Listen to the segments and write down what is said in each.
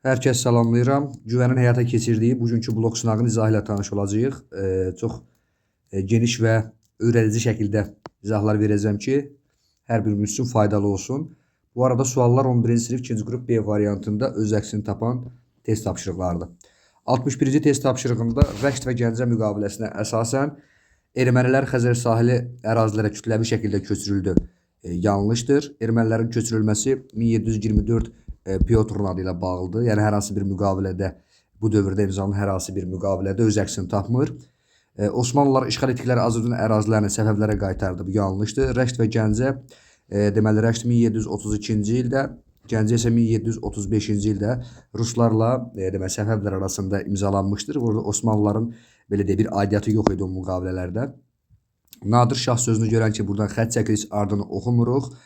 Hər kəs salamlayıram. Güvənin həyata keçirdiyi bugünkü blok sınağının izahı ilə tanış olacağıq. Çox geniş və öyrədici şəkildə izahlar verəcəm ki, hər birimiz üçün faydalı olsun. Bu arada suallar 11-ci sinif 2-ci qrup B variantında öz əksini tapan test tapşırıqlarıdır. 61-ci test tapşırığında Rəşt və Gəncə müqaviləsinə əsasən ermənilər Xəzər sahili ərazilərə kütləvi şəkildə köçürüldü. Yanlışdır. Ermənilərin köçürülməsi 1724 Piotrun adı ilə bağlıdır. Yəni hər hansı bir müqavilədə, bu dövrdə imzalanan hər hansı bir müqavilədə öz əksini tapmır. Osmanlılar işğal etdikləri Azərbaycan ərazilərini Səfəvlərə qaytardı. Bu yanlışdır. Rəşt və Gəncə, deməli Rəşt 1732-ci ildə, Gəncə isə 1735-ci ildə ruslarla deməli Səfəvlər arasında imzalanmışdır. Burada Osmanlıların belə də bir aidiyyatı yox idi o müqavilələrdə. Nadir Şah sözünü görən ki, buradan xətt çəkiliş ardını oxumuruq.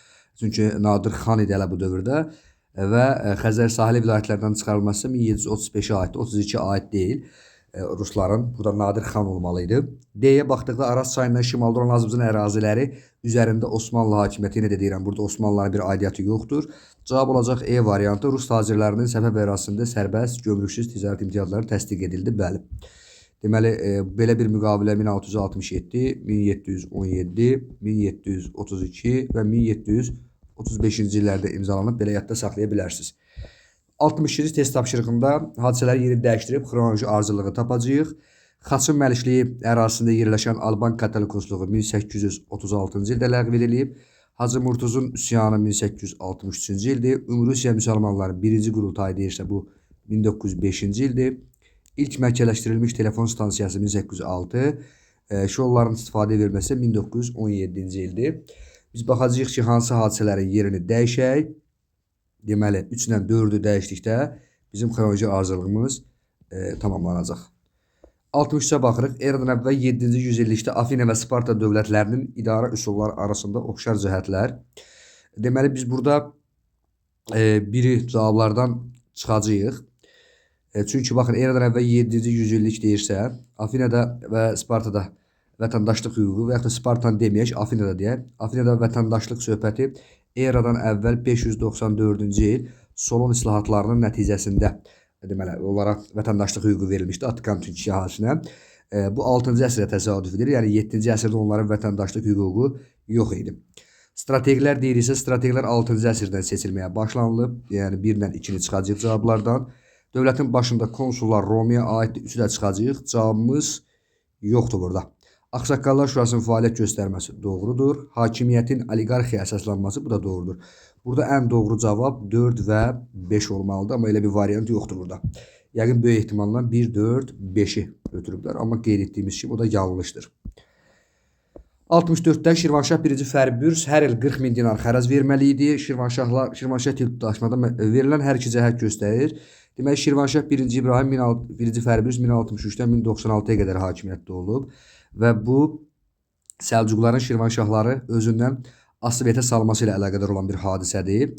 Çünki Nadir xan idi hələ bu dövrdə və Xəzər sahili vilayətlərdən çıxarılması 1735-ə aiddir, 32 aid deyil. Rusların burada Nadir xan olmalıydı. D-yə baxdıqda Araz çayından şimalda olan Azərbaycan əraziləri üzərində Osmanlı hakimiyyəti, yenə də deyirəm, burada Osmanlıların bir aidiyyatı yoxdur. Cavab olacaq E variantı. Rus tacirlərinin Səfəv ərazisində sərbəst, gömrüksüz ticarət imtiyazları təsdiq edildi. Bəli. Deməli, belə bir müqavilə 1667, 1717, 1732 və 1735-ci illərdə imzalanıb, belə yadda saxlaya bilərsiniz. 62-ci test tapşırığında hadisələri yeri dəyişdirib xronoloji ardıcılığı tapacağıq. Xaçın Məlikliyi ərazisində yerləşən Alban Katolikosluğu 1836-cı ildə ləğv edilib. Hacı Murtuzun üsyanı 1863-cü ildir. Ümumrusiya müsəlmanların 1-ci qurultayı deyirsə bu 1905-ci ildir. İlk mərkəzləşdirilmiş telefon stansiyası 1806, şolların istifadə verilməsi 1917-ci ildir. Biz baxacağıq ki, hansı hadisələrin yerini dəyişək. Deməli, 3 ilə 4-ü dəyişdikdə bizim xronoloji ardıcılığımız tamamlanacaq. 63-ə baxırıq. Eradan əvvəl 7-ci yüzillikdə Afina və Sparta dövlətlərinin idarə üsulları arasında oxşar cəhətlər. Deməli, biz burada biri cavablardan çıxacağıq. Çünki baxın, eradan əvvəl 7-ci yüzillik deyirsə, Afinada və Spartada vətəndaşlıq hüququ və yaxud da Spartan deməyək, Afinada deyək. Afinada vətəndaşlıq söhbəti eradan əvvəl 594-cü il Solon islahatlarının nəticəsində deməli, onlara vətəndaşlıq hüququ verilmişdi Attikan Türkiyə əhalisinə. Bu 6-cı əsrə təsadüf edir. Yəni 7-ci əsrdə onların vətəndaşlıq hüququ yox idi. Strategilər deyirsə, strategilər 6-cı əsrdən seçilməyə başlanılıb. Yəni 1-lə 2-ni çıxacaq cavablardan. Dövlətin başında konsullar Romaya aiddir, 3-ü də çıxacaq. Cavabımız yoxdur burada. Ağsaqqallar Şurasının fəaliyyət göstərməsi doğrudur. Hakimiyyətin oliqarxiya əsaslanması, bu da doğrudur. Burada ən doğru cavab 4 və 5 olmalıdır, amma elə bir variant yoxdur burada. Yəqin böyük ehtimalla 1, 4, 5-i götürüblər, amma qeyd etdiyimiz kimi o da yanlışdır. 64-də Şirvanşah 1-ci Fəribürs hər il 40 min dinar xərəc verməli idi. Şirvanşah tiltdaşmada verilən hər iki cəhət göstərir. Deməli, Şirvanşah 1-ci İbrahim 1-ci Fəribürs 1063-dən 1096-ya qədər hakimiyyətdə olub və bu Səlcuqların Şirvanşahları özündən Asıvetə salması ilə əlaqədar olan bir hadisədir.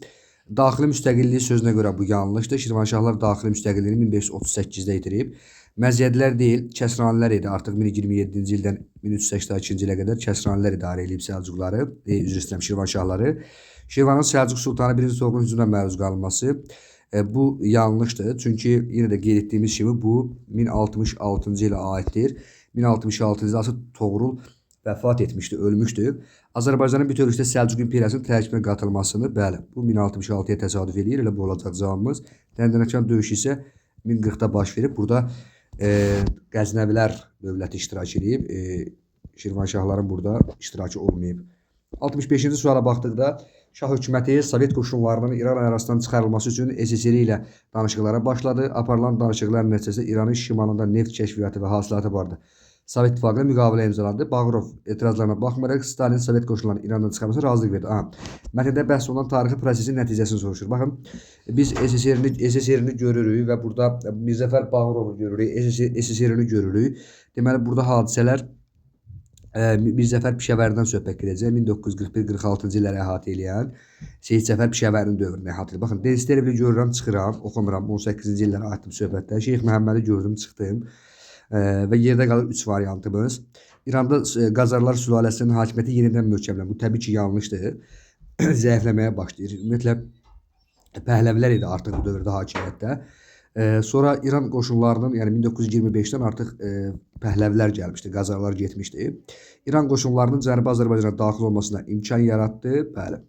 Daxili müstəqilliyi sözünə görə bu yanlışdır. Şirvanşahlar daxili müstəqilliyini 1538-də itirib. Məziyyədlər deyil, kəsranilər idi. Artıq 1027-ci ildən 1382-ci ilə qədər kəsranilər idarə edib Səlcuqları, üzr istəyirəm, Şirvanşahları. Şirvanın Səlcuq Sultanı 1-ci Toğrulun hücumuna məruz qalması bu yanlışdır. Çünki yenə də qeyd etdiyimiz kimi bu 1066-cı ilə aiddir. 1066-cı ildə Toğrul vəfat etmişdi, ölmüşdü. Azərbaycanın bütövlükdə Səlcuq İmperiyasının tərkibinə qatılmasını, bəli, bu 1066-ya təsadüf edir. Elə bu olacaq cavabımız. Dəndənəkan döyüşü isə 1040-da baş verib. Burada Qəznəvilər dövləti iştirak edib. Şirvanşahların burada iştirakı olmayıb. 65-ci suala baxdıqda Şah hökuməti Sovet qoşunlarının İran ərazisindən çıxarılması üçün SSR ilə danışıqlara başladı. Aparılan danışıqlar nəticəsində İranın şimalında neft kəşfiyyatı və hasilatı vardı. Sovet İttifaqına müqavilə imzalandı. Bağırov etirazlarına baxmayaraq Stalin Sovet qoşunlarının İrandan çıxarılmasına razılıq verdi. Mətndə bəhs olunan tarixi prosesin nəticəsini soruşur. Baxın, biz SSR-ni görürük və burada Mirzəfər Bağırovu görürük, SSR-ni görürük. Deməli, burada hadisələr Mirzəfər Pişəvərdən söhbət gedəcək. 1941-46-cı illəri əhatə eləyən Seyid Cəfər Pişəvərin dövrünə əhatə eləyir. Baxın, Denizli görürəm, çıxıram, oxumuram. 18-ci illərə aiddir söhbətdə. Şeyx Məhəmmədi gördüm, çıxdım. Və yerdə qalır 3 variantımız. İranda Qazarlar sülaləsinin hakimiyyəti yenidən möhkəmlənir. Bu təbii ki, yanlışdır. Zəifləməyə başlayır. Ümumiyyətlə, Pəhləvilər idi artıq bu dövrdə hakimiyyətdə. Sonra İran qoşunlarının, yəni 1925-dən artıq Pəhləvilər gəlmişdi, Qacarlar getmişdi. İran qoşunlarının Cənubi Azərbaycana daxil olmasına imkan yaratdı. Bəli.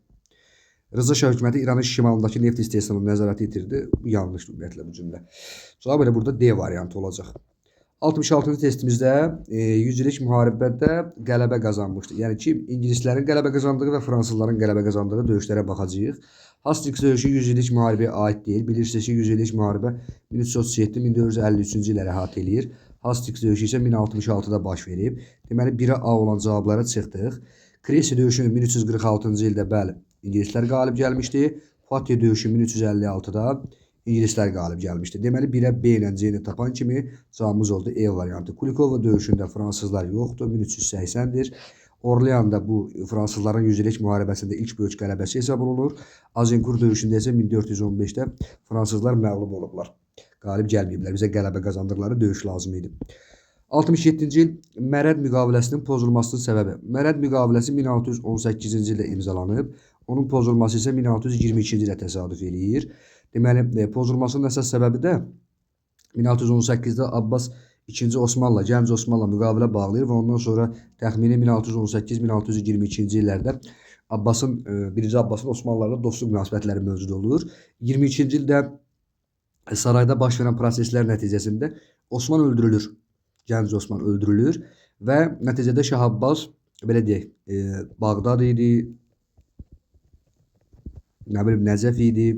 Rıza Şah hökuməti İranın şimalındakı neft istehsalını nəzarət etirdi. Bu yanlışdır ümumiyyətlə bu cümlə. Cavab elə burada D variantı olacaq. 66-cı testimizdə 100 illik müharibədə qələbə qazanmışdı. Yəni ki, ingilislərin qələbə qazandığı və fransızların qələbə qazandığı döyüşlərə baxacağıq. Hastings döyüşü 100 illik müharibəyə aid deyil. Bilirsiniz ki, 100 illik müharibə 1337-1453-cü illəri əhatə eləyir. Hastings döyüşü isə 1066-da baş verib. Deməli, 1-ə A olan cavablara çıxdıq. Kresi döyüşü 1346-cı ildə bəli, ingilislər qalib gəlmişdi. Poitiers döyüşü 1356-da İngilislər qalib gəlmişdi. Deməli, 1-ə B ilə C-ni tapan kimi cavabımız oldu E variantı. Kulikova döyüşündə fransızlar yoxdur, 1380-dir. Orleanda bu fransızların 100 illik müharibəsində ilk böyük qələbəsi hesab olunur. Azincourt döyüşündə isə 1415-də fransızlar məğlub olublar. Qalib gəlməyiblər. Bizə qələbə qazandıqları döyüş lazım idi. 67-ci il Mərəd müqaviləsinin pozulmasının səbəbi. Mərəd müqaviləsi 1618-ci ildə imzalanıb. Onun pozulması isə 1622-ci ilə təsadüf eləyir. Deməli, pozulmasının əsas səbəbi də 1618-də Abbas II Osmanla, Gənc Osmanla müqavilə bağlayır və ondan sonra təxmini 1618-1622-ci illərdə birinci Abbasın Osmanlılarla dostluq münasibətləri mövcud olur. 22-ci ildə sarayda baş verən proseslər nəticəsində Osman öldürülür. Gənc Osman öldürülür və nəticədə Şah Abbas, belə deyək, Bağdad idi, Nəcəf idi,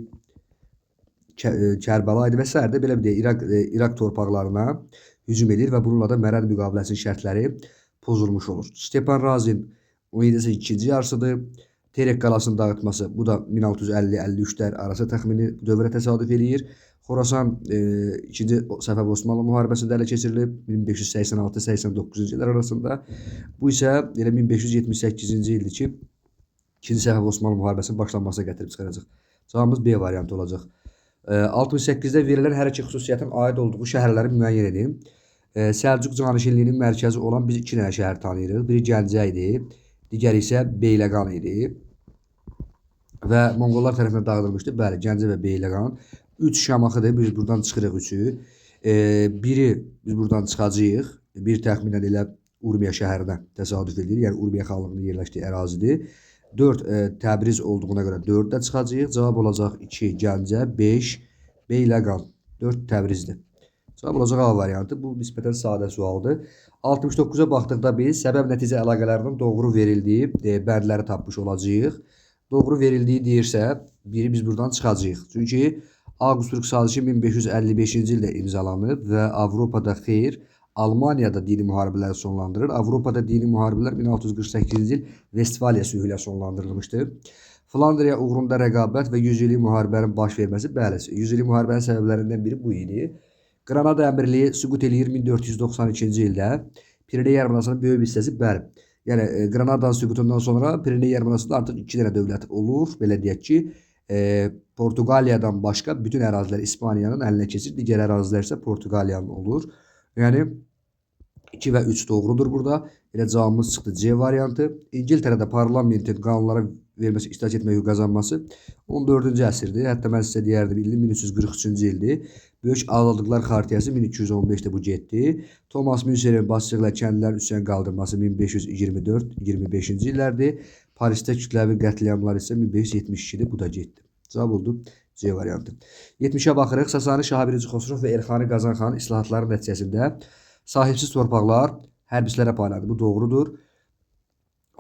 Kərbəla idi və s. də belə bir deyək, İraq torpaqlarına hücum edir və bununla da Mərəd müqaviləsinin şərtləri pozulmuş olur. Stepan Razin 17-ci yarısıdır. Terek qalasının dağıtması, bu da 1650-53-lər arası təxmini dövrə təsadüf eləyir. Xorasan 2-ci Səfəvi Osmanlı müharibəsində ələ keçirilib 1586-89-cu illər arasında. Bu isə elə 1578-ci ildir ki, 2-ci Səfəvi Osmanlı müharibəsinin başlanmasına gətirib çıxaracaq. Cavabımız B variantı olacaq. 68-də verilən hər iki xüsusiyyətin aid olduğu şəhərləri müəyyən edin. Səlcuq canişinliyinin mərkəzi olan biz 2 dənə şəhər tanıyırıq. Biri Gəncə idi, digəri isə Beyləqan idi. Və Monqollar tərəfindən dağıdılmışdı. Bəli, Gəncə və Beyləqan. 3 Şamaxıdır, biz buradan çıxırıq 3-ü. Biri biz buradan çıxacağıq. Bir təxminən elə Urmiya şəhərinə təsadüf edir. Yəni Urmiya xanlığının yerləşdiyi ərazidir. 4 Təbriz olduğuna görə 4-də çıxacağıq. Cavab olacaq 2 Gəncə, 5 Beyləqan, 4 Təbrizdir. Cavab olacaq A variantı. Bu nisbətən sadə sualdır. 69-a baxdıqda biz səbəb-nəticə əlaqələrinin doğru verildiyi bəndləri tapmış olacağıq. Doğru verildiyi deyirsə, biri biz buradan çıxacağıq. Çünki Auqsburg sazişi 1555-ci ildə imzalanıb və Avropada xeyr, Almaniyada dini müharibələri sonlandırır. Avropada dini müharibələr 1648-ci il Vestfaliya sülhü ilə sonlandırılmışdı. Flandriya uğrunda rəqabət və 100 illik müharibənin baş verməsi, bəli, 100 illik müharibənin səbəblərindən biri bu idi. Granada əmirliyi süqut eləyir 1492-ci ildə. Pireneya yarımadasının böyük hissəsi, bəli. Yəni Granada süqutundan sonra Pireneya yarımadasında artıq 2 dənə dövlət olur. Belə deyək ki, Portuqaliyadan başqa bütün ərazilər İspaniyanın əlinə keçir. Digər ərazilər isə Portuqaliyanın olur. Yəni 2 və 3 doğrudur burada. Elə cavabımız çıxdı C variantı. İngiltərədə parlamentin qanunlara verməsi, iştirak etmə hüququ qazanması 14-cü əsrdir. Hətta mən sizə deyərdim, ilin 1343-cü ildir. Böyük Azadlıqlar Xartiyası 1215-də bu getdi. Thomas Müserin başçılığı ilə kəndlərin üsyan qaldırması 1524-25-ci illərdir. Parisdə kütləvi qətliamlar isə 1572-dir. Bu da getdi. Cavab oldu C variantı. 70-ə baxırıq. Sasani Şahı 1. Xosrov və Elxani Qazan xanın islahatları nəticəsində sahibsiz torpaqlar hərbiçilərə paylandı. Bu doğrudur.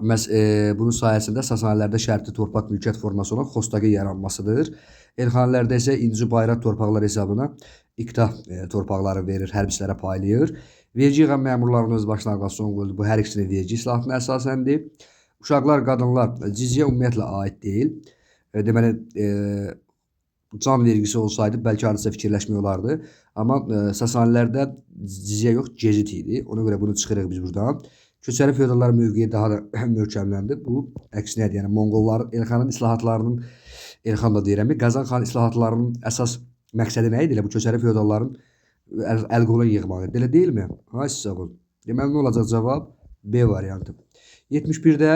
Bunun sayəsində Sasanilərdə şərti torpaq mülkiyyət forması olan xostaqı yaranmasıdır. Elxanilərdə isə İnci Bayraq torpaqlar hesabına iqta torpaqları verir, hərbiçilərə paylayır. Vergi yığan məmurların öz başlanğıcına son qoyuldu. Bu hər ikisinin vergi islahatına əsasəndir. Uşaqlar, qadınlar cizyə ümumiyyətlə aid deyil. Deməli, can vergisi olsaydı bəlkə hardasa fikirləşmək olardı. Amma Sasanilərdə cizyə yox, gecit idi. Ona görə bunu çıxırıq biz buradan. Köçəri feodalların mövqeyi daha da möhkəmləndi. Bu əksinədir. Yəni Monqolların, Elxanın islahatlarının, Elxan da deyirəm, Qazan xan islahatlarının əsas məqsədi nə idi? Elə bu köçəri feodalların əl-qola yığmağı. Elə deyilmi? Ha, sağ ol. Deməli, nə olacaq cavab? B variantı. 71-də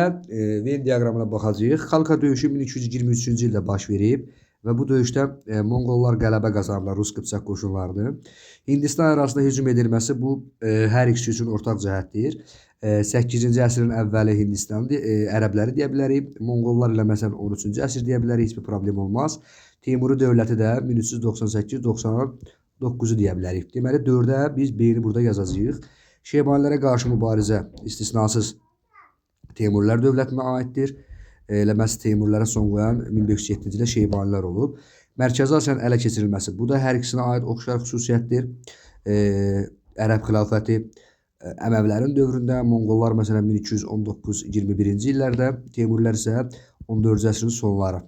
Venn diaqramına baxacağıq. Xalqa döyüşü 1223-cü ildə baş verib. və bu döyüşdə Monqollar qələbə qazandılar Rus Qıpçaq qoşunlarını. Hindistan ərazisinə hücum edilməsi bu hər ikisi üçün ortaq cəhətdir. 8-ci əsrin əvvəli Hindistandır, ərəbləri deyə bilərik. Monqollar ilə məsələn 13-cü əsr deyə bilərik, heç bir problem olmaz. Teymuri dövləti də 1398-99-u deyə bilərik. Deməli 4-ə biz B-ni burada yazacağıq. Şeybanilərə qarşı mübarizə istisnasız Teymurilər dövlətinə aiddir. Eləməsi Teymurlərə son qoyan 1507-ci ildə Şeybanilər olub. Mərkəzi Asiyanın ələ keçirilməsi. Bu da hər ikisinə aid oxşar xüsusiyyətdir. Ərəb xilafəti Əməvilərin dövründə, Monqollar məsələn 1219-21-ci illərdə, Teymurilər isə 14-cü əsrin sonları.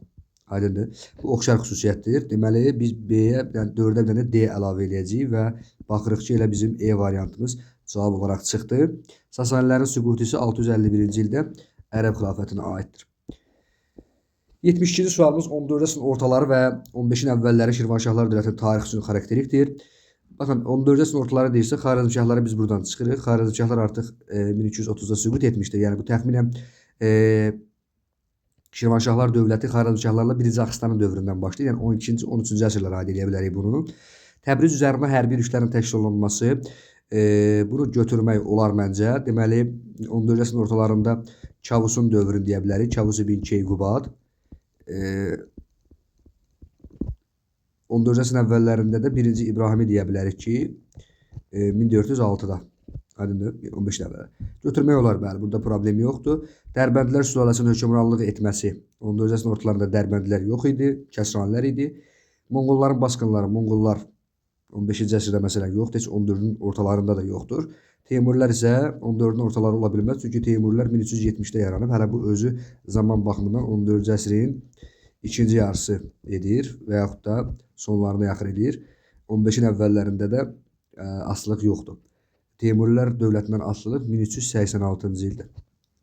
Aydındır. Bu oxşar xüsusiyyətdir. Deməli biz B-yə, yəni 4-ə bir dənə D əlavə edəcəyik və baxırıq ki, elə bizim E variantımız cavab olaraq çıxdı. Sasanilərin süqutu isə 651-ci ildə Ərəb xilafətinə aiddir. 72-ci sualımız 14-cü əsrin ortaları və 15-in əvvəlləri Şirvanşahlar dövlətinin tarixi üçün xarakterikdir. Baxın, 14-cü əsrin ortaları deyirsə, Xarəzmşahları biz buradan çıxırıq. Xarəzmşahlar artıq 1230-da süqut etmişdir. Yəni bu təxminən Şirvanşahlar dövləti Xarəzmşahlarla 1-ci Axıstanın dövründən başlayır. Yəni 12-ci, 13-cü əsrlərə aid eləyə bilərik bunu. Təbriz üzərində hərbi yürüşlərin təşkil olunması, bunu götürmək olar məncə. Deməli 14-cü əsrin ortalarında Çavusun dövrünü deyə bilərik. Çavus ibn Keyqubad. 14-cü əsrin əvvəllərində də 1-ci İbrahimi deyə bilərik ki, 1406-da. Aydındır, 15-in əvvəl. Götürmək olar, bəli, burada problem yoxdur. Dərbəndilər sülaləsinin hökmranlıq etməsi. 14-cü əsrin ortalarında Dərbəndilər yox idi, Kəsranilər idi. Monqolların basqınları, Monqollar 15-ci əsrdə məsələn yoxdur, heç 14-ün ortalarında da yoxdur. Teymurilər isə 14-ün ortaları ola bilməz, çünki Teymurilər 1370-də yaranıb. Hələ bu özü zaman baxımından 14-cü əsrin ikinci yarısı edir və yaxud da sonlarına yaxın edir. 15-in əvvəllərində də asılılıq yoxdur. Teymurilər dövlətindən asılılıq 1386-cı ildə.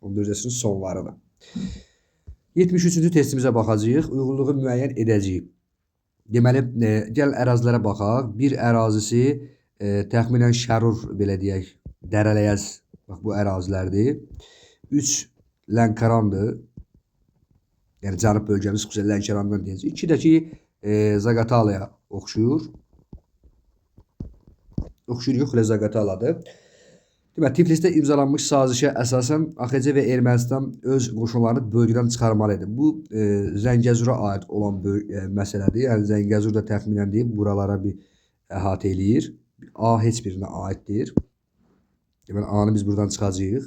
14-cü əsrin sonlarında. 73-cü testimizə baxacağıq. Uyğunluğu müəyyən edəcəyik. Deməli, gəl ərazilərə baxaq. Bir ərazisi təxminən Şərur, belə deyək, Dərələyəz, bax bu ərazilərdir. 3 Lənkərandır. Yəni cənub bölgəmiz xüsusən Lənkərandan deyəcək. 2 də ki Zaqatalaya oxşuyur. Oxşuyur yox, Zaqataladır. Deməli, Tiflisdə imzalanmış sazişə əsasən AXC və Ermənistan öz qoşunlarını bölgədən çıxarmalıdır. Bu Zəngəzura aid olan məsələdir. Yəni Zəngəzur da təxminən deyib buralara bir əhatə eləyir. A heç birinə aiddir. Deməli, A-nı biz buradan çıxacağıq.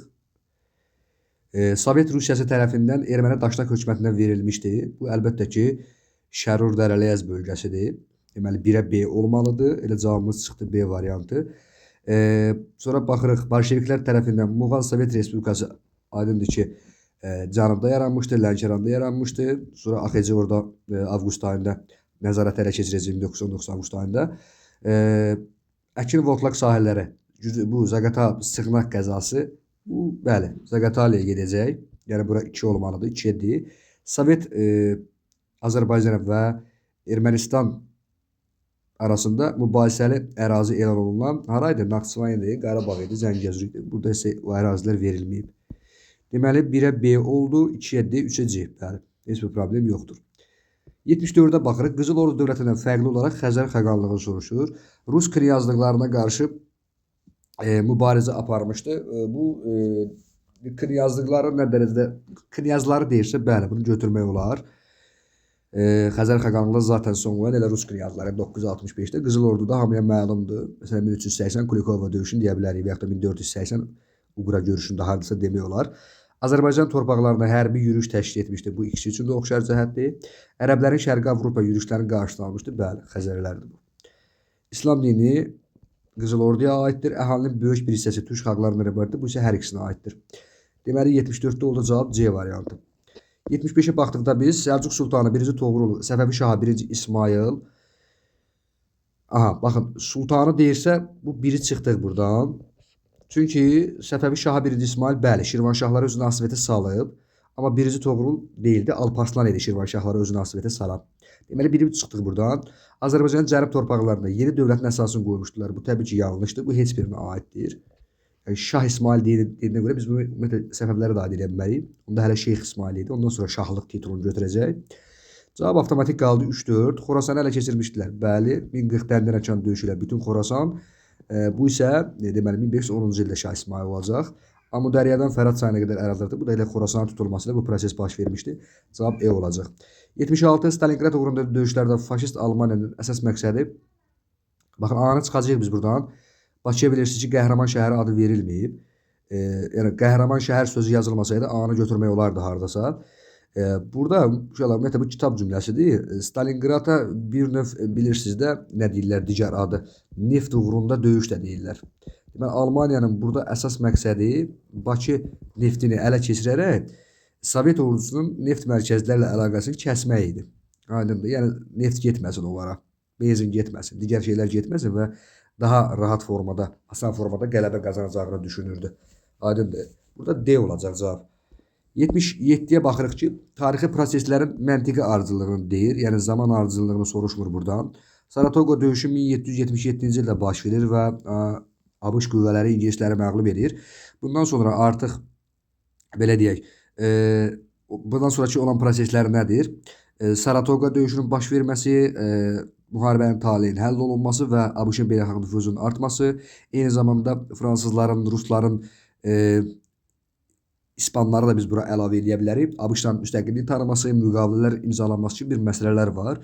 Sovet Rusiyası tərəfindən Erməni Daşnak hökumətinə verilmişdir. Bu əlbəttə ki, Şərur Dərələyəz bölgəsidir. Deməli, 1-ə B olmalıdır. Elə cavabımız çıxdı B variantı. Sonra baxırıq, Bolşeviklər tərəfindən Muğan Sovet Respublikası aydındır ki, cənubda yaranmışdır, Lənkəranda yaranmışdır. Sonra AXC orada avqust ayında nəzarət ələ keçirəcək 1919 avqust ayında. Əkin və otlaq sahələri, bu Zaqatala Sığnaq qəzası, bu bəli, Zaqatalaya gedəcək. Yəni bura 2 olmalıdır, 2-yə D. Sovet Azərbaycan və Ermənistan arasında mübahisəli ərazi elan olunan haraydı? Naxçıvan idi, Qarabağ idi, Zəngəzur idi. Burada isə o ərazilər verilməyib. Deməli 1-ə B oldu, 2-yə D, 3-ə C. Bəli, heç bir problem yoxdur. 74-də baxırıq. Qızıl Ordu dövlətindən fərqli olaraq Xəzər xəqanlığı soruşur. Rus knyazlıqlarına qarşı mübarizə aparmışdı. Bu knyazlıqları nə dərəcədə knyazları deyirsə, bəli, bunu götürmək olar. Xəzər xəqanlığı zaten son qoyan elə Rus knyazları 965-də. Qızıl Orduda hamıya məlumdur. Məsələn 1380 Kulikova döyüşünü deyə bilərik və ya da 1480 Uqra görüşündə hardasa demək olar. Azərbaycan torpaqlarına hərbi yürüyüş təşkil etmişdi. Bu ikisi üçün də oxşar cəhətdir. Ərəblərin Şərqi Avropa yürüşlərinin qarşısını almışdı. Bəli, Xəzərlərdir bu. İslam dini Qızıl Orduya aiddir. Əhalinin böyük bir hissəsi Türk xalqlarından ibarətdir. Bu isə hər ikisinə aiddir. Deməli 74-də oldu cavab C variantı. 75-ə baxdıqda biz Səlcuq Sultanı 1-ci Toğrul, Səfəvi Şahı 1-ci İsmayıl. Aha, baxın, Sultanı deyirsə bu biri çıxdıq buradan. Çünki Səfəvi Şahı 1-ci İsmayıl, bəli, Şirvanşahları özünə asibətə salıb. Amma 1-ci Toğrul deyildi, Alparslan idi Şirvanşahları özünə asibətə salan. Deməli, biri çıxdıq buradan. Azərbaycanın cənub torpaqlarında yeni dövlətin əsasını qoymuşdular. Bu təbii ki, yanlışdır. Bu heç birinə aiddir. Yəni, Şah İsmayıl deyildiğinə görə biz bunu Səfəvlərə də aid edə bilmərik. Onda hələ Şeyx İsmayıl idi. Ondan sonra şahlıq titulunu götürəcək. Cavab avtomatik qaldı 3-4. Xorasanı ələ keçirmişdilər. Bəli, 1040 Dəndənəkan döyüşü ilə bütün Xorasan. Bu isə deməli 1510-cu ildə Şah İsmayıl olacaq. Amudəryadan Fərat çayına qədər ərazilər. Bu da elə Xorasanın tutulmasıyla bu proses baş vermişdi. Cavab E olacaq. 76 Stalingrad uğrunda döyüşlərdə faşist Almaniyanın əsas məqsədi. Baxın, A-nı çıxacağıq biz buradan. Bakıya bilirsiniz ki, qəhrəman şəhəri adı verilməyib. Yəni qəhrəman şəhər sözü yazılmasaydı A-nı götürmək olardı hardasa. Burada ümumiyyətlə bu kitab cümləsidir. Stalingrada bir növ bilirsiniz də nə deyirlər digər adı. Neft uğrunda döyüş də deyirlər. Deməli Almaniyanın burada əsas məqsədi Bakı neftini ələ keçirərək Sovet ordusunun neft mərkəzlərlə əlaqəsini kəsmək idi. Aydındır. Yəni neft getməsin onlara. Benzin getməsin, digər şeylər getməsin və daha rahat formada, asan formada qələbə qazanacağını düşünürdü. Aydındır. Burada D olacaq cavab. 77-yə baxırıq ki, tarixi proseslərin məntiqi ardıcıllığını deyir. Yəni zaman ardıcıllığını soruşmur buradan. Saratoga döyüşü 1777-ci ildə baş verir və ABŞ qüvvələri ingilisləri məğlub edir. Bundan sonra artıq belə deyək, bundan sonraki olan proseslər nədir? Saratoga döyüşünün baş verməsi, müharibənin taleyinin həll olunması və ABŞ-ın beynəlxalq nüfuzunun artması, eyni zamanda fransızların, rusların, İspanları da biz bura əlavə edə bilərik. ABŞ-dan müstəqillik tanıması, müqavilələr imzalanması kimi bir məsələlər var.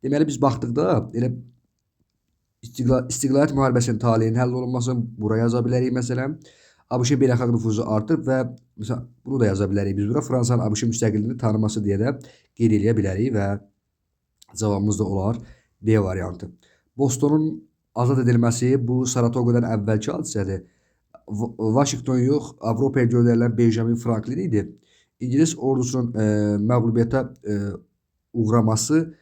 Deməli biz baxdıqda elə İstiqlaliyyət müharibəsinin taleyinin həll olunması buraya yaza bilərik məsələn. ABŞ-ın beynəlxalq nüfuzu artıb və məsələn bunu da yaza bilərik biz bura. Fransanın ABŞ-ın müstəqilliyini tanıması deyə də qeyd edə bilərik və cavabımız da olar D variantı. Bostonun azad edilməsi bu Saratoga'dan əvvəlki hadisədir. Washington yox, Avropaya göndərilən Benjamin Franklin idi. İngilis ordusunun məğlubiyyətə uğraması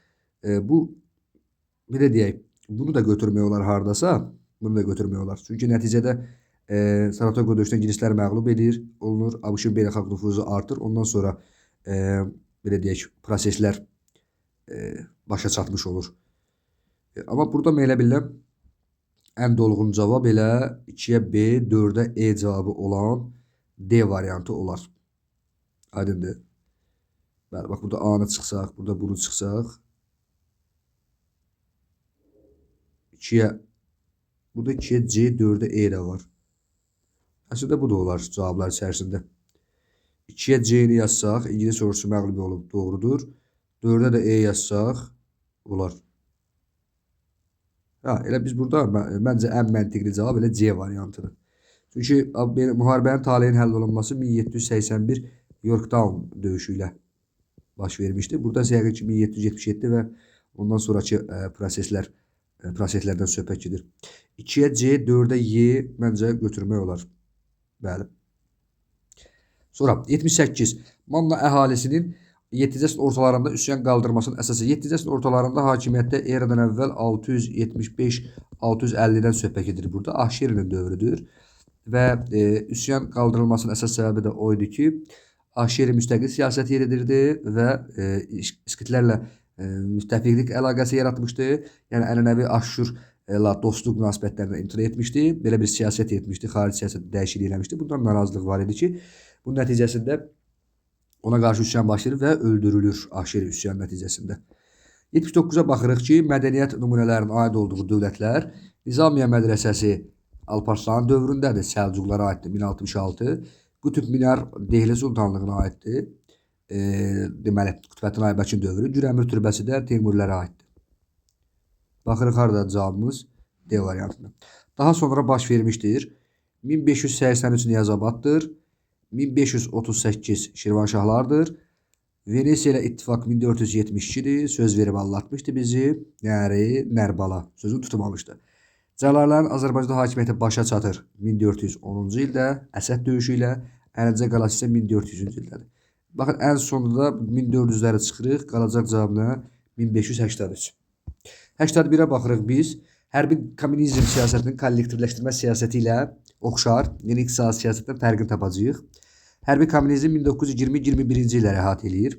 bu belə deyək, bunu da götürmək olar hardasa, bunu da götürmək olar. Çünki nəticədə Saratoga döyüşdə ingilislər məğlub edir, olunur, ABŞ-ın beynəlxalq nüfuzu artır. Ondan sonra belə deyək, proseslər başa çatmış olur. Amma burada mən elə bilirəm ən dolğun cavab elə 2-yə B, 4-ə E cavabı olan D variantı olar. Aydındır. Bəli, bax burada A-nı çıxsaq, burada bunu çıxsaq. 2-yə, burada 2-yə C, 4-ə E də var. Əslində bu da olar cavablar içərisində. 2-yə C-ni yazsaq, İngilis ordusu məğlub olub, doğrudur. 4-ə də E yazsaq, olar. Elə biz burada məncə ən məntiqli cavab elə C variantıdır. Çünki müharibənin taleyinin həll olunması 1781 Yorktown döyüşü ilə baş vermişdi. Burada yəqin ki 1777 və ondan sonraki proseslərdən söhbət gedir. 2-yə C, 4-ə Y məncə götürmək olar. Bəli. Sonra 78. Manna əhalisinin 7-ci əsrin ortalarında üsyan qaldırmasının əsası. 7-ci əsrin ortalarında hakimiyyətdə eradan əvvəl 675-650-dən söhbət gedir burada. Ahşerinin dövrüdür. Və üsyan qaldırılmasının əsas səbəbi də o idi ki, Ahşeri müstəqil siyasət yeridirdi və İskitlərlə müttəfiqlik əlaqəsi yaratmışdı. Yəni ənənəvi Aşşurla dostluq münasibətlərindən imtina etmişdi. Belə bir siyasət etmişdi, xarici siyasət dəyişiklik eləmişdi. Bundan narazılıq var idi ki, bunun nəticəsində ona qarşı üsyan başlayır və öldürülür Ahşeri üsyan nəticəsində. 79-a baxırıq ki, mədəniyyət nümunələrinin aid olduğu dövlətlər. Nizamiye mədrəsəsi Alparslan dövründədir, Səlcuqlara aiddir, 1066. Qutub Minar Dehli Sultanlığına aiddir. Deməli, Qutbəddin Aybəkin dövrü. Gürəmir türbəsi də Teymurilərə aiddir. Baxırıq harada cavabımız D variantında. Daha sonra baş vermişdir. 1583 Niyazabaddır. 1538 Şirvanşahlardır. Venesiya ilə ittifaq 1472-dir. Söz verib allatmışdı bizi. Yəni Nərbala sözünü tutmamışdı. Cəlalələrin Azərbaycanda hakimiyyəti başa çatır 1410-cu ildə Əsəd döyüşü ilə, Əlincə qalası isə 1400-cü ildədir. Baxın, ən sonunda 1400-ləri çıxırıq, qalacaq cavabına 1583. 81-ə baxırıq biz. Hərbi kommunizm siyasətinin kollektivləşdirmə siyasəti ilə oxşar, yeni iqtisadi siyasətdən fərqini tapacağıq. Hərbi kommunizm 1920-21-ci illəri əhatə eləyir.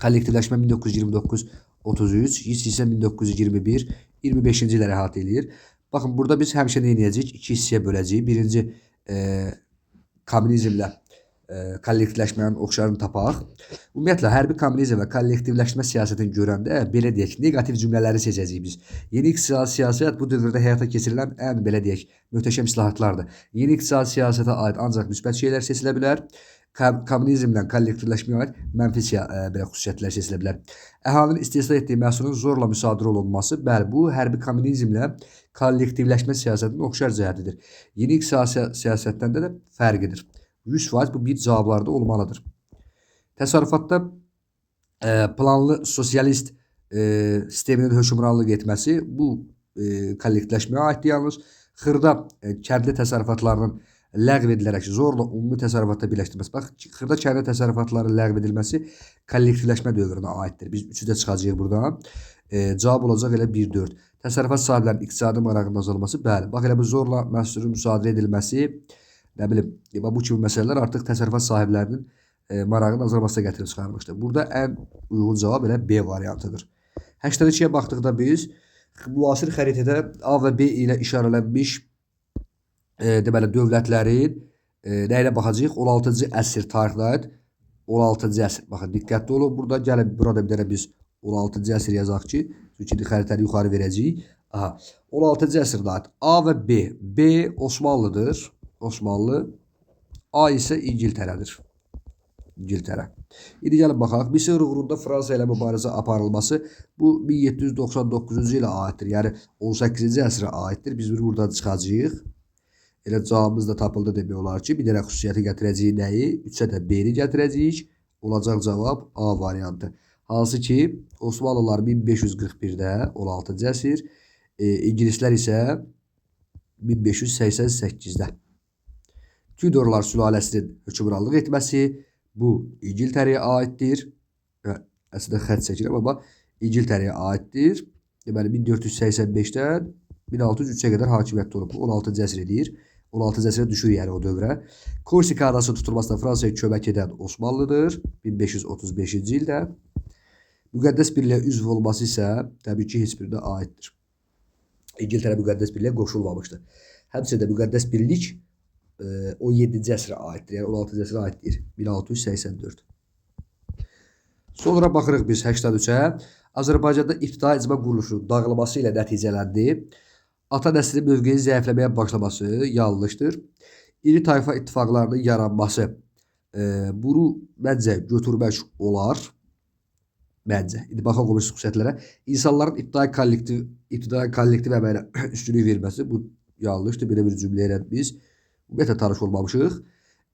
Kollektivləşmə 1929-33, hiss isə 1921-25-ci illəri əhatə eləyir. Baxın, burada biz həmişə nə edəcəyik? İki hissəyə böləcəyik. Birinci kommunizmlə kollektivləşmənin oxşarını tapaq. Ümumiyyətlə, hərbi kommunizm və kollektivləşmə siyasətini görəndə, belə deyək, negativ cümlələri seçəcəyik biz. Yeni iqtisadi siyasət bu dövrdə həyata keçirilən ən, belə deyək, möhtəşəm islahatlardır. Yeni iqtisadi siyasətə aid ancaq müsbət şeylər seçilə bilər. Kommunizmlə kollektivləşməyə aid mənfi belə xüsusiyyətlər seçilə bilər. Əhalinin istehsal etdiyi məhsulun zorla müsadirə olunması, bəli, bu hərbi kommunizmlə kollektivləşmə siyasətinin oxşar cəhətidir. Yeni iqtisadi siyasətdən də fərqidir. 100% bu bir cavablarda olmalıdır. Təsərrüfatda planlı sosialist sisteminin hökmranlıq etməsi bu kollektivləşməyə aiddir yalnız. Xırda kəndli təsərrüfatlarının ləğv edilərək zorla ümumi təsərrüfatda birləşdirilməsi. Bax, xırda kəndli təsərrüfatların ləğv edilməsi kollektivləşmə dövrünə aiddir. Biz üçü də çıxacağıq buradan. Cavab olacaq elə 1-4. Təsərrüfat sahiblərinin iqtisadi marağının azalması, bəli. Bax, elə bu zorla məhsulun müsadirə edilməsi, nə bilim, bu kimi məsələlər artıq təsərrüfat sahiblərinin marağının azalmasına gətirib çıxarmışdır. Burada ən uyğun cavab elə B variantıdır. 82-yə baxdıqda biz müasir xəritədə A və B ilə işarələnmiş deməli dövlətlərin nə ilə baxacağıq? 16-cı əsr tarixinə aid 16-cı əsr. Baxın, diqqətli olun. Burada gəlin burada bir dənə biz 16-cı əsr yazaq ki, çünki xəritəni yuxarı verəcəyik. Aha, 16-cı əsrdə aid A və B. B Osmanlıdır. Osmanlı. A isə İngiltərədir. İngiltərə. İndi gəlin baxaq. Misir uğrunda Fransa ilə mübarizə aparılması bu 1799-cu ilə aiddir. Yəni 18-ci əsrə aiddir. Biz bunu buradan çıxacağıq. Elə cavabımız da tapıldı demək olar ki, bir dənə xüsusiyyəti gətirəcəyik nəyi? 3-ə də B-ni gətirəcəyik. Olacaq cavab A variantı. Hansı ki, Osmanlılar 1541-də 16-cı əsr, İngilislər isə 1588-də. Tudorlar sülaləsinin hökmranlıq etməsi bu İngiltərəyə aiddir. Əslində xətt çəkirəm, amma İngiltərəyə aiddir. Deməli 1485-dən 1603-ə qədər hakimiyyətdə olub. 16-cı əsr edir. 16-cı əsrə düşür yəni o dövrə. Korsika adası tutulmasına Fransaya kömək edən Osmanlıdır. 1535-ci ildə. Müqəddəs birliyə üzv olması isə təbii ki, heç birinə aiddir. İngiltərə müqəddəs birliyə qoşulmamışdır. Həmçinin də müqəddəs birlik 17-ci əsrə aiddir. Yəni 16-cı əsrə aiddir. 1684. Sonra baxırıq biz 83-ə. Azərbaycanda ibtidai icma quruluşunun dağılması ilə nəticələndi. Ata nəslinin mövqeyi zəifləməyə başlaması yanlışdır. İri tayfa ittifaqlarının yaranması. Bunu məncə götürmək olar. Məncə. İndi baxaq o bir xüsusiyyətlərə. İnsanların ibtidai kollektiv əməyinə üstünlük verməsi. Bu yanlışdır. Belə bir cümlə ilə biz ümumiyyətlə tanış olmamışıq.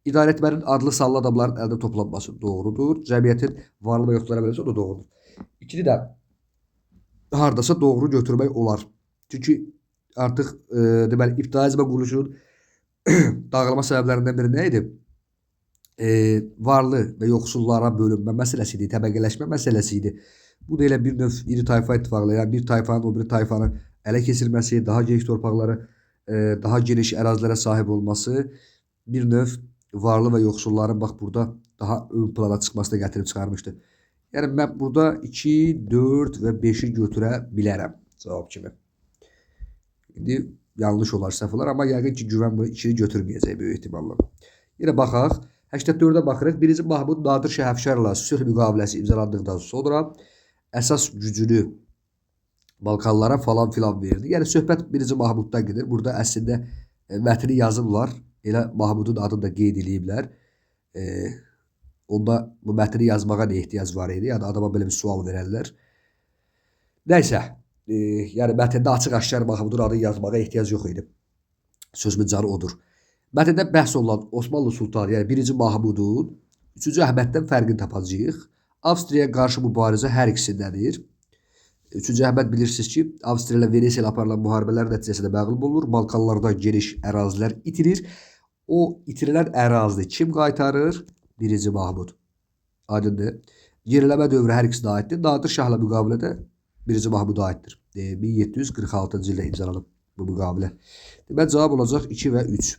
İdarə etmənin adlı sanlı adamların əldə toplanması doğrudur. Cəmiyyətin varlı və yoxlara verməsi o da doğrudur. İkini də hardasa doğru götürmək olar. Çünki artıq deməli ibtidai icma quruluşunun dağılma səbəblərindən biri nə idi? Varlı və yoxsullara bölünmə məsələsi idi, təbəqələşmə məsələsi idi. Bu da elə bir növ iri tayfa ittifaqları, yəni bir tayfanın o biri tayfanın ələ keçirilməsi, daha geniş torpaqları, daha geniş ərazilərə sahib olması bir növ varlı və yoxsulların bax burada daha ön plana çıxmasına gətirib çıxarmışdı. Yəni mən burada 2, 4 və 5-i götürə bilərəm cavab kimi. İndi yanlış olar, səhv olar, amma yəqin ki, güvən bu 2-ni götürməyəcək böyük ehtimalla. Yenə baxaq. 84-də baxırıq. 1-ci Mahmud Nadir Şəhəfşarla sülh müqaviləsi imzalandıqdan sonra əsas gücünü Balkanlara falan filan verdi. Yəni söhbət 1-ci Mahmuddan gedir. Burada əslində mətni yazırlar. Elə Mahmudun adını da qeyd ediblər. Onda bu mətni yazmağa nə ehtiyac var idi? Yəni adama belə bir sual verərlər. Nəysə, yəni mətndə açıq-aşkar Mahmudun adını yazmağa ehtiyac yox idi. Sözümün canı odur. Mətndə bəhs olunan Osmanlı sultanı, yəni 1-ci Mahmudun 3-cü Əhməddən fərqini tapacağıq. Avstriyaya qarşı mübarizə hər ikisindədir. 3-cü Əhməd bilirsiniz ki, Avstriya ilə Venesiya ilə aparılan müharibələr nəticəsində məğlub olur. Balkanlarda geniş ərazilər itirir. O itirilən ərazini kim qaytarır? 1-ci Mahmud. Aydındır. Geriləmə dövrü hər ikisinə aiddir. Nadir Şahla müqavilədə 1-ci Mahmuda aiddir. 1746-cı ildə imzalanıb bu müqavilə. Deməli, cavab olacaq 2 və 3.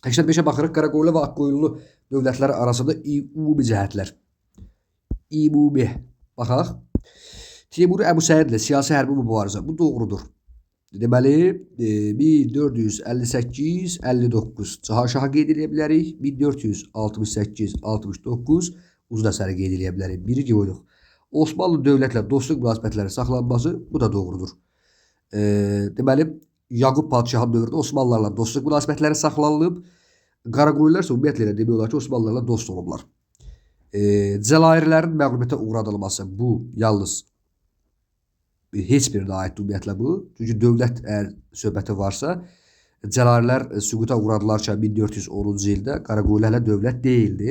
85-ə baxırıq. Qaraqoyunlu və Ağqoyunlu dövlətləri arasında ümumi cəhətlər. Ümumi. Baxaq. Teymuri Əbu Səidlə siyasi hərbi mübarizə. Bu doğrudur. Deməli, 1458, 59 Caharşahı qeyd edə bilərik. 1468, 69 Uzun Həsəni qeyd edə bilərik. Biri qoyduq. Osmanlı dövlətlə dostluq münasibətləri saxlanması bu da doğrudur. Deməli, Yaqub padşahın dövründə Osmanlılarla dostluq münasibətləri saxlanılıb. Qaraqoyunlar isə ümumiyyətlə elə demək olar ki, Osmanlılarla dost olublar. Cəlairlərin məğlubiyyətə uğradılması bu yalnız heç birinə aiddir ümumiyyətlə bu. Çünki dövlət əgər söhbəti varsa, Cəlairlər süquta uğradılarkən 1410-cu ildə Qaraqoyunlar hələ dövlət deyildi.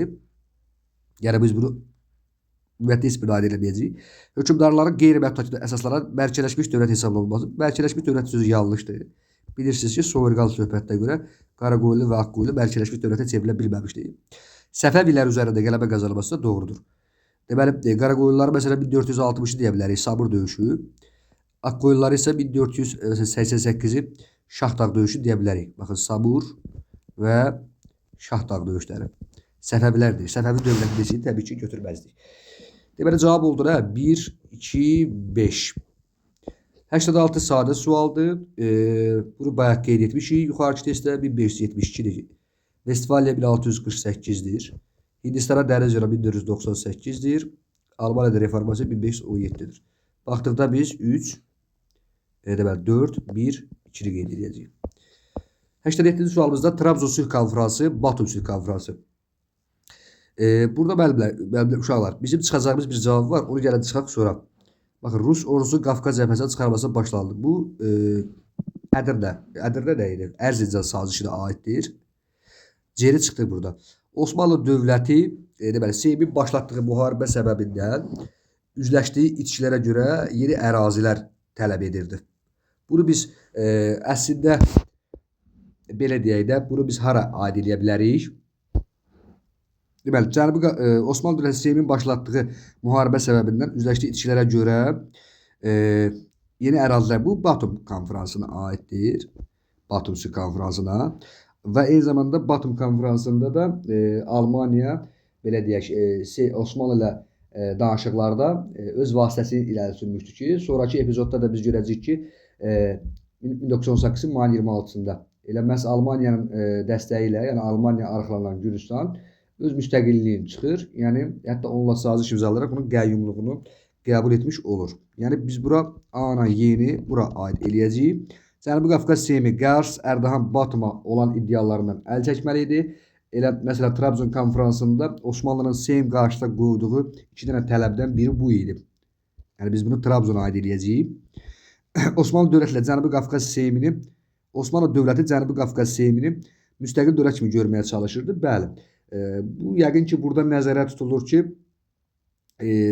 Yəni biz bunu ümumiyyətlə heç birinə aid eləməyəcəyik. Hökmdarların qeyri-məhdud əsaslanan mərkəzləşmiş dövlət hesab olunması. Mərkəzləşmiş dövlət sözü yanlışdır. Bilirsiniz ki, soyurqal söhbətinə görə Qaraqoyunlu və Ağqoyunlu mərkəzləşmiş dövlətə çevrilə bilməmişdir. Səfəvilər üzərində qələbə qazanılması da doğrudur. Deməli, Qaraqoyunluları məsələn 1460-ı deyə bilərik, Sabur döyüşü. Ağqoyunluları isə 1488-i Şahdağ döyüşü deyə bilərik. Baxın, Sabur və Şahdağ döyüşləri. Səfəvilərdir. Səfəvi dövləti desəydi təbii ki, götürməzdik. Deməli, cavab oldu nə? 1, 2, 5. 86 sadə sualdır. Bunu bayaq qeyd etmişik. Yuxarıki testdə 1572-dir. Vestfaliya 1648-dir. Hindistana dəniz yolu 1498-dir. Almaniyada reformasiya 1517-dir. Baxdıqda biz 3, deməli 4, 1, 2-ni qeyd edəcəyik. 87-ci sualımızda Trabzon sülh konfransı, Batum sülh konfransı. Burada məlumatlar, uşaqlar, bizim çıxacağımız bir cavab var. Onu gəlin çıxaq sonra. Baxın, Rus ordusu Qafqaz cəbhəsindən çıxarmasına başlandı. Bu Ədirnə nə idi? Erzincan sazişinə aiddir. Geri çıxdı burada. Osmanlı dövləti, deməli, Seymin başlatdığı müharibə səbəbindən üzləşdiyi itkilərə görə yeni ərazilər tələb edirdi. Bunu biz əslində belə deyək də, bunu biz hara aid edə bilərik? Deməli, Osmanlı dövləti Seymin başlatdığı müharibə səbəbindən üzləşdiyi itkilərə görə yeni ərazilər, bu Batum konferansına aiddir. Batum sülh konferansına. Və eyni zamanda Batum konferansında da Almaniya, belə deyək, Osmanlı ilə danışıqlarda öz vasitəsini irəli sürmüşdü ki, sonraki epizodda da biz görəcəyik ki, 1918-in mayın 26-sında elə məhz Almaniyanın dəstəyi ilə, yəni Almaniya arxalanan Gürcüstan öz müstəqilliyini çıxır. Yəni, hətta onunla saziş imzalaraq bunun qəyyumluğunu qəbul etmiş olur. Yəni, biz bura A-na, Y-ni bura aid eləyəcəyik. Cənubi Qafqaz Seymi Qərs, Ərdahan, Batuma olan iddialarından əl çəkməli idi. Elə, məsələn, Trabzon konferansında Osmanlının Seym qarşısında qoyduğu 2 dənə tələbdən biri bu idi. Yəni, biz bunu Trabzona aid eləyəcəyik. Osmanlı dövləti Cənubi Qafqaz Seymini, Osmanlı dövləti Cənubi Qafqaz Seymini müstəqil dövlət kimi görməyə çalışırdı. Bəli. Bu, yəqin ki, burada nəzərə tutulur ki,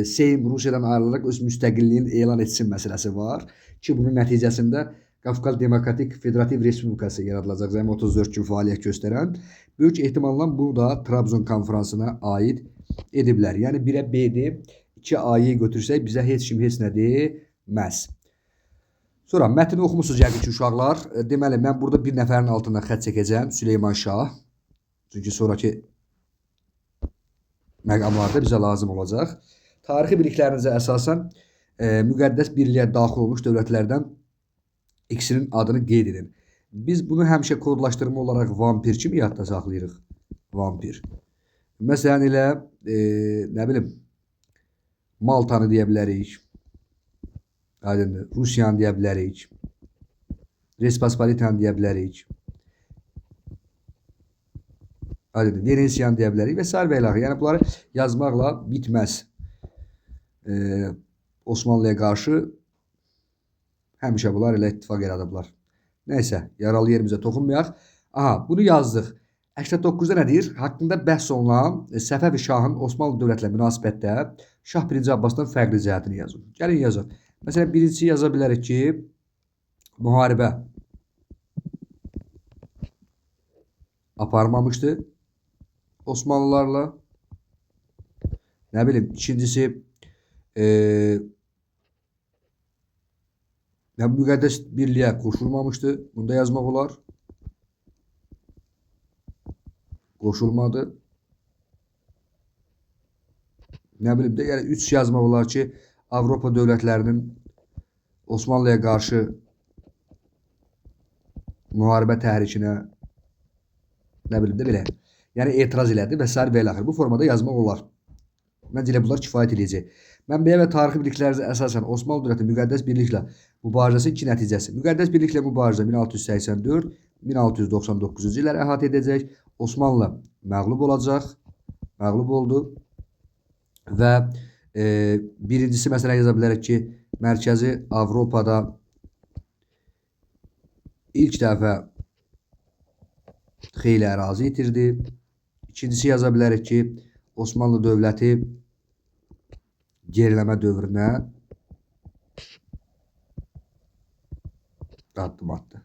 Seym Rusiyadan ayrılaraq öz müstəqilliyini elan etsin məsələsi var ki, bunun nəticəsində Qafqaz Demokratik Federativ Respublikası yaradılacaq, zəmi 34 gün fəaliyyət göstərən. Böyük ehtimalla bunu da Trabzon konferansına aid ediblər. Yəni 1-ə B-dir, 2-ə A-yı götürsək bizə heç kim heç nə deməz. Sonra mətni oxumusunuz yəqin ki, uşaqlar. Deməli, mən burada bir nəfərin altından xətt çəkəcəm, Süleyman Şah. Çünki sonraki məqamlarda bizə lazım olacaq. Tarixi biliklərinizə əsasən müqəddəs birliyə daxil olmuş dövlətlərdən ikisinin adını qeyd edin. Biz bunu həmişə kodlaşdırma olaraq vampir kimi yadda saxlayırıq. Vampir. Məsələn elə, nə bilim, Maltanı deyə bilərik. Rusiyanı deyə bilərik. Respospolitanı deyə bilərik. Venesiyanı deyə bilərik və s. və ilaxı. Yəni bunları yazmaqla bitməz. Osmanlıya qarşı həmişə bunlar elə ittifaq yaradıblar. Nəysə, yaralı yerimizə toxunmayaq. Aha, bunu yazdıq. 89-da nədir? Haqqında bəhs olunan Səfəvi Şahın Osmanlı dövlətlə münasibətdə Şah 1-ci Abbasdan fərqli cəhətini yazın. Gəlin yazın. Məsələn, birincisi yaza bilərik ki, müharibə aparmamışdı Osmanlılarla. Nə bilim, ikincisi müqəddəs birliyə qoşulmamışdı. Bunu da yazmaq olar. Qoşulmadı. Nə bilim də, yəni 3 yazmaq olar ki, Avropa dövlətlərinin Osmanlıya qarşı müharibə təhrikinə, nə bilim də belə. Yəni etiraz elədi və sair və ilaxır. Bu formada yazmaq olar. Məncə elə bunlar kifayət edəcək. Mənbəyə və tarixi biliklərinizə əsasən Osmanlı dövləti müqəddəs birliklə mübarizəsinin iki nəticəsi. Müqəddəs birliklə mübarizə 1684-1699-cu illəri əhatə edəcək. Osmanlı məğlub olacaq. Məğlub oldu. Və birincisi məsələn yaza bilərək ki, Mərkəzi Avropada ilk dəfə xeyli ərazi itirdi. İkincisi yaza bilərək ki, Osmanlı dövləti geriləmə dövrünə addım atdı.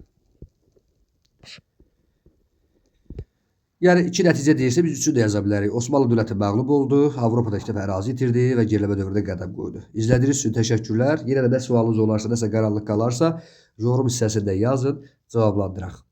Yəni iki nəticə deyirsə biz üçünü də yaza bilərik. Osmanlı dövləti məğlub oldu, Avropada iki dəfə ərazi itirdi və geriləmə dövrünə qədəm qoydu. İzlədiyiniz üçün təşəkkürlər. Yenə də nə sualınız olarsa, nəsə qaranlıq qalarsa, yorum hissəsində yazın, cavablandıraq.